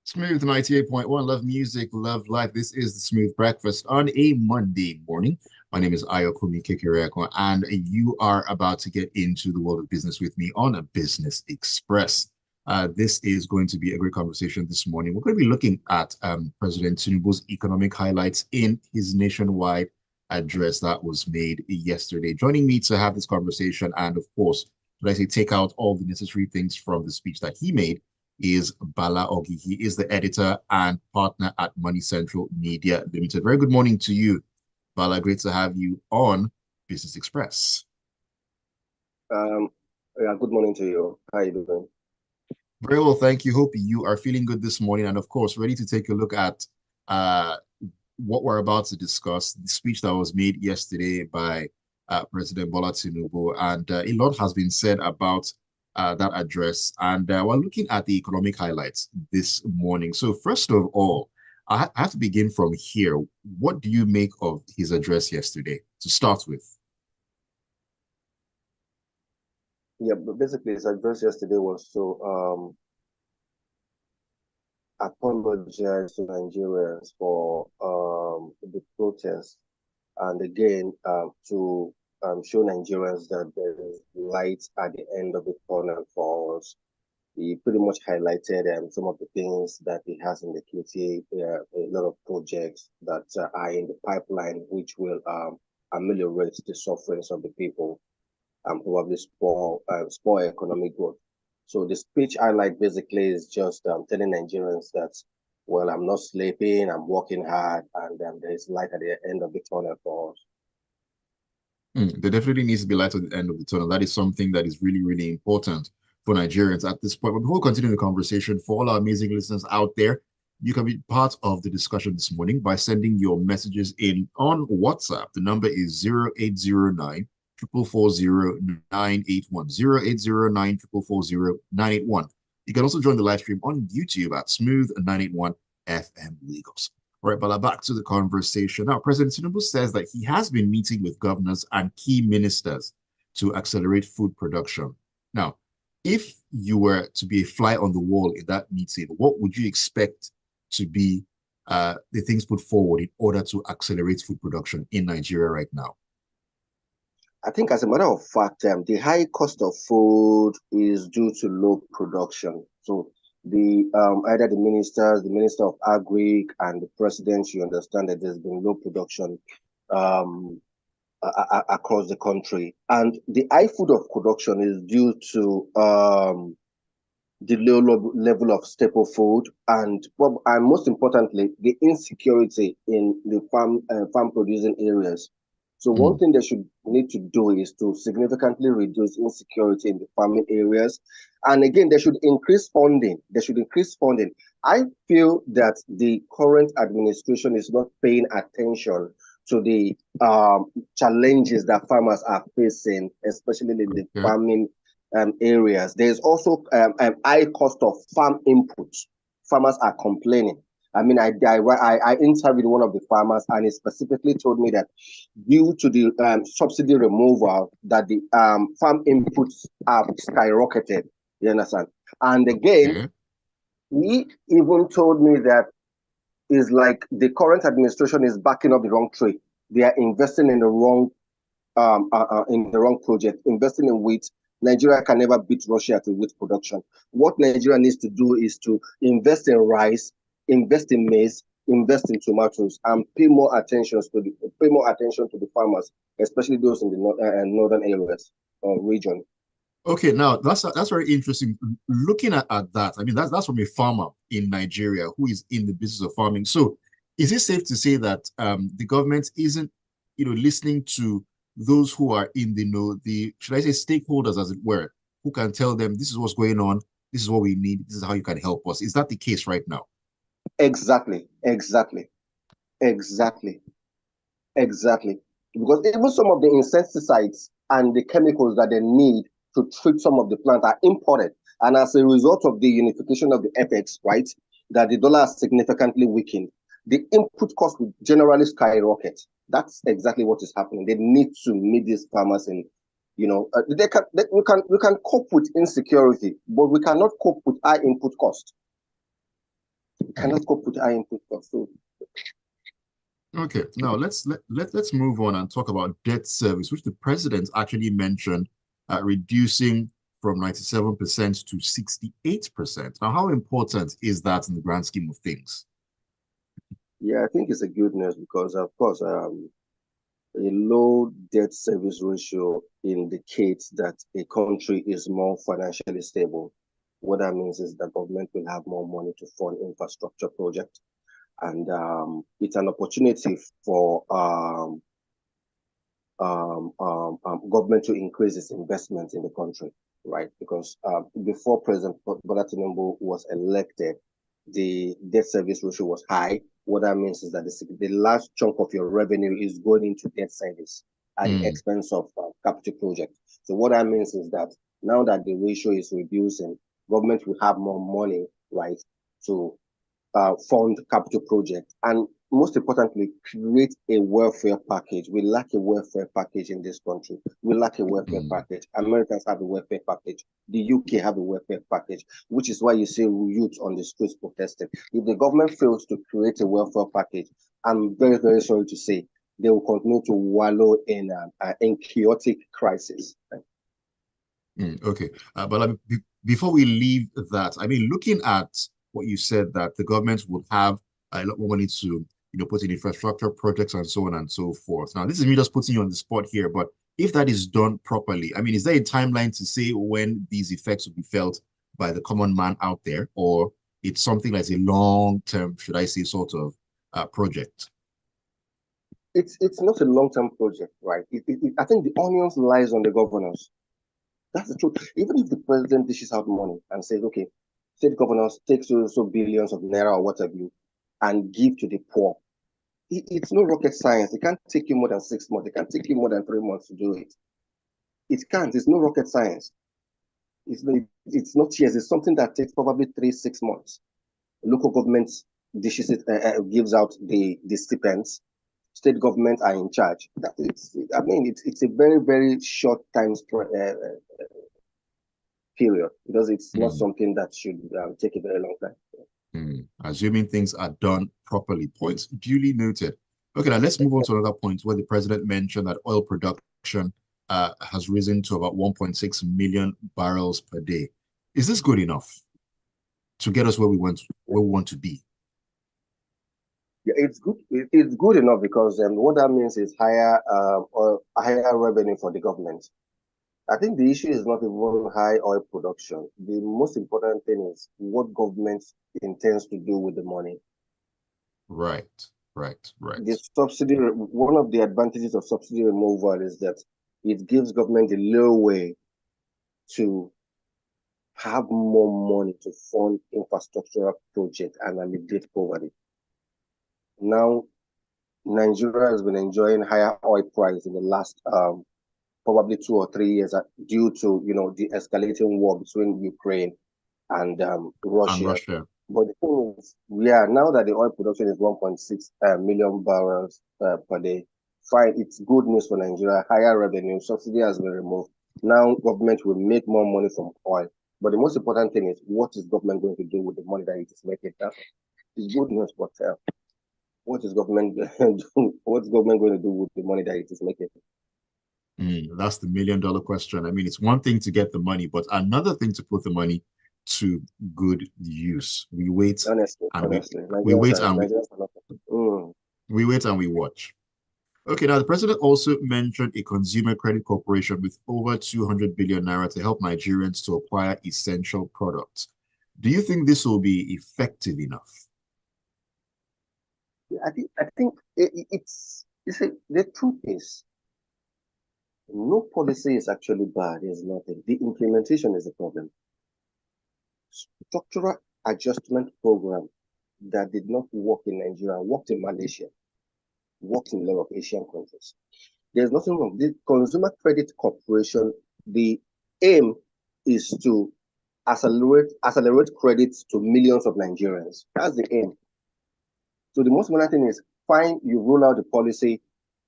Smooth 98.1. Love music, love life. This is the Smooth Breakfast on a Monday morning. My name is Ayokunmi, and you are about to get into the world of business with me on a Business Express. This is going to be a great conversation this morning. We're going to be looking at President Tinubu's economic highlights in his nationwide address that was made yesterday. Joining me to have this conversation and, of course, should I say, take out all the necessary things from the speech that he made is Bala Augie. He is the editor and partner at MoneyCentral Media Ltd. Very good morning to you, Bala. Great to have you on Business Express. Yeah, good morning to you. How are you doing? Very well, thank you. Hope you are feeling good this morning, and of course, ready to take a look at what we're about to discuss. The speech that was made yesterday by President Bola Tinubu, and a lot has been said about that address. And we're looking at the economic highlights this morning. So first of all, I have to begin from here. What do you make of his address yesterday to start with? Yeah, but basically his address yesterday was to apologize to Nigerians for the protests, and again to show Nigerians that there is light at the end of the tunnel for us. He pretty much highlighted some of the things that he has in the QTA, a lot of projects that are in the pipeline, which will ameliorate the sufferings of the people and probably spoil economic growth. So the speech highlight basically is just telling Nigerians that, well, I'm not sleeping, I'm working hard, and there is light at the end of the tunnel for us. There definitely needs to be light at the end of the tunnel. That is something that is really, really important for Nigerians at this point. But before we continue the conversation, for all our amazing listeners out there, you can be part of the discussion this morning by sending your messages in on WhatsApp. The number is 0809 440 981. 0809 440 981. You can also join the live stream on YouTube at Smooth 981 FM Lagos. All right, Bala, back to the conversation. Now, President Tinubu says that he has been meeting with governors and key ministers to accelerate food production. Now, if you were to be a fly on the wall in that meeting, what would you expect to be the things put forward in order to accelerate food production in Nigeria right now? I think, as a matter of fact, the high cost of food is due to low production. So the either the ministers, the Minister of Agri, and the president, you understand that there's been low production across the country, and the high food of production is due to the low level of staple food, and most importantly, the insecurity in the farm producing areas. So one thing they should need to do is to significantly reduce insecurity in the farming areas. And again, they should increase funding. I feel that the current administration is not paying attention to the challenges that farmers are facing, especially in the farming areas. There's also high cost of farm inputs. Farmers are complaining. I mean, I interviewed one of the farmers, and he specifically told me that due to the subsidy removal, that the farm inputs have skyrocketed. You understand? And again, he even told me that it's like the current administration is backing up the wrong trade. They are investing in the wrong project, investing in wheat. Nigeria can never beat Russia to wheat production. What Nigeria needs to do is to invest in rice, invest in maize, invest in tomatoes, and pay more attention to the farmers, especially those in the northern areas or region. Okay, now that's very interesting. Looking at that, I mean that's from a farmer in Nigeria who is in the business of farming. So, is it safe to say that the government isn't, listening to those who are in the should I say stakeholders, as it were, who can tell them this is what's going on, this is what we need, this is how you can help us? Is that the case right now? Exactly. Because even some of the insecticides and the chemicals that they need to treat some of the plants are imported. And as a result of the unification of the FX, right, that the dollar has significantly weakened, the input cost will generally skyrocket. That's exactly what is happening. They need to meet these farmers in, we can cope with insecurity, but we cannot cope with high input cost. You cannot cope with high input costs. So Okay, now let's move on and talk about debt service, which the president actually mentioned reducing from 97% to 68%. Now, how important is that in the grand scheme of things? yeah, I think it's a good news because of course a low debt service ratio indicates that a country is more financially stable. What that means is the government will have more money to fund infrastructure projects, and it's an opportunity for government to increase its investment in the country, right? Because before President Bola Tinubu was elected, the debt service ratio was high. What that means is that the large chunk of your revenue is going into debt service at the expense of capital projects. So what that means is that now that the ratio is reducing, government will have more money, right, to fund capital projects, and most importantly, create a welfare package. We lack a welfare package in this country. We lack a welfare package. Americans have a welfare package. The UK have a welfare package, which is why you see youth on the streets protesting. If the government fails to create a welfare package, I'm very, very sorry to say, they will continue to wallow in chaotic crisis. Okay, but before we leave that, I mean, looking at what you said, that the government would have a lot more money to, put in infrastructure projects and so on and so forth. Now, this is me just putting you on the spot here, but if that is done properly, I mean, is there a timeline to say when these effects will be felt by the common man out there, or it's something like a long-term, should I say, sort of project? It's not a long-term project, right? I think the onions lies on the governors. That's the truth. Even if the president dishes out money and says, okay, state governors take so billions of naira or whatever you and give to the poor, it's no rocket science. It can't take you more than 6 months. It can't take you more than 3 months to do it. It can't. It's no rocket science. It's not years. It's something that takes probably 3 6 months. Local government dishes it, gives out the stipends. State government are in charge. I mean, it's a very, very short time period, because it's not something that should take a very long time. Assuming things are done properly. Points duly noted. Okay, now let's move on to another point where the president mentioned that oil production has risen to about 1.6 million barrels per day. Is this good enough to get us where we want to be? Yeah, it's good. It's good enough because what that means is higher revenue for the government. I think the issue is not even high oil production. The most important thing is what government intends to do with the money. Right. The subsidy, one of the advantages of subsidy removal is that it gives government a leeway to have more money to fund infrastructural projects and alleviate poverty. Now, Nigeria has been enjoying higher oil price in the last probably 2 or 3 years due to the escalating war between Ukraine and Russia. But the thing is, now that the oil production is 1.6 million barrels per day, fine, it's good news for Nigeria. Higher revenue, subsidy has been removed. Now government will make more money from oil. But the most important thing is, what is government going to do with the money that it is making? It's good news, but what is government what's government going to do with the money that it is making? That's the million-dollar question. I mean, it's one thing to get the money, but another thing to put the money to good use. We wait we wait and we watch. Okay, now the president also mentioned a consumer credit corporation with over 200 billion naira to help Nigerians to acquire essential products. Do you think this will be effective enough? I think the truth is, no policy is actually bad. There's nothing. The implementation is the problem. Structural adjustment program that did not work in Nigeria worked in Malaysia, worked in a lot of Asian countries. There's nothing wrong. The Consumer Credit Corporation, the aim is to accelerate credits to millions of Nigerians. That's the aim. So the most important thing is, fine, you roll out the policy.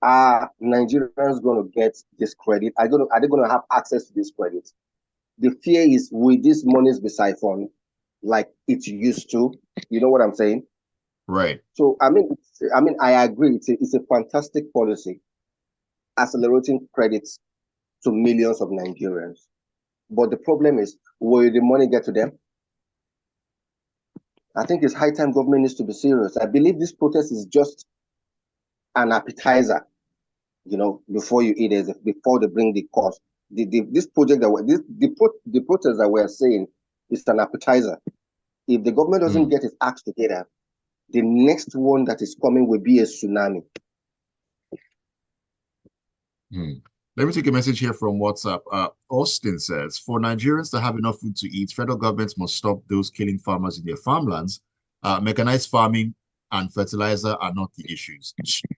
Are Nigerians going to get this credit? Are they going to have access to this credit? The fear is, will these monies be siphoned? like it used to. You know what I'm saying? Right. So I agree. It's a fantastic policy, accelerating credits to millions of Nigerians. But the problem is, will the money get to them? I think it's high time government needs to be serious. I believe this protest is just an appetizer, before you eat it, before they bring the cost. This project that the protest that we're saying is an appetizer. If the government doesn't get its acts together, the next one that is coming will be a tsunami. Let me take a message here from WhatsApp. Austin says, for Nigerians to have enough food to eat, federal governments must stop those killing farmers in their farmlands. Mechanized farming and fertilizer are not the issues.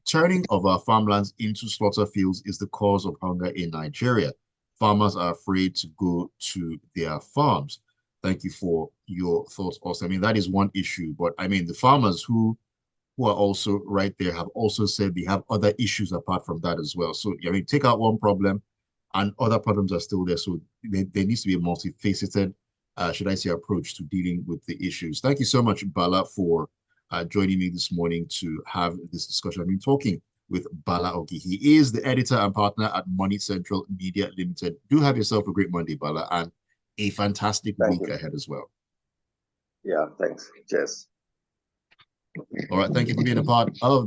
Turning of our farmlands into slaughter fields is the cause of hunger in Nigeria. Farmers are afraid to go to their farms. Thank you for your thoughts, Austin. I mean, that is one issue, but I mean, the farmers who are also right there have also said they have other issues apart from that as well. So, I mean, take out one problem and other problems are still there. So there needs to be a multifaceted, should I say, approach to dealing with the issues. Thank you so much, Bala, for joining me this morning to have this discussion. I've been talking with Bala Augie. He is the editor and partner at MoneyCentral Media Ltd. Do have yourself a great Monday, Bala, and a fantastic week ahead as well. Yeah, thanks. Cheers. All right. Thank you for being a part of